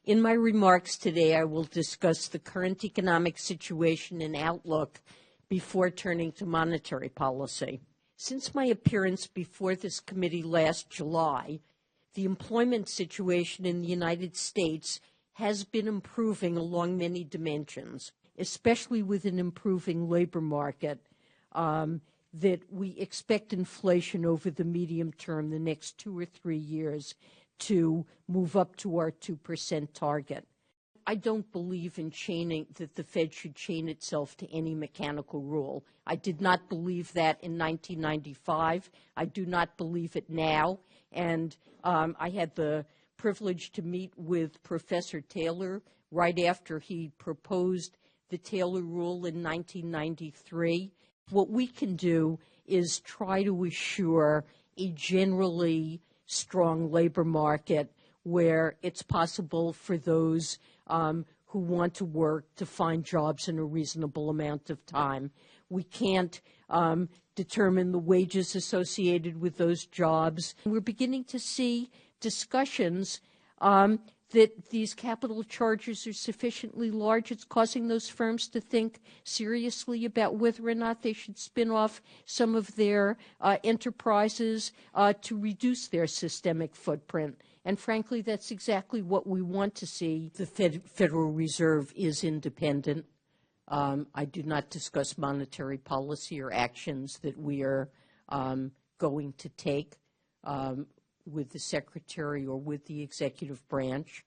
In my remarks today, I will discuss the current economic situation and outlook before turning to monetary policy. Since my appearance before this committee last July, the employment situation in the United States has been improving along many dimensions, especially with an improving labor market, that we expect inflation over the medium term, the next 2 or 3 years, to move up to our 2% target. I don't believe in that the Fed should chain itself to any mechanical rule. I did not believe that in 1995. I do not believe it now. And I had the privilege to meet with Professor Taylor right after he proposed the Taylor Rule in 1993. What we can do is try to assure a generally strong labor market where it's possible for those who want to work to find jobs in a reasonable amount of time. We can't determine the wages associated with those jobs. We're beginning to see discussions that these capital charges are sufficiently large. It's causing those firms to think seriously about whether or not they should spin off some of their enterprises to reduce their systemic footprint. And frankly, that's exactly what we want to see. The Federal Reserve is independent. I do not discuss monetary policy or actions that we are going to take with the Secretary or with the executive branch.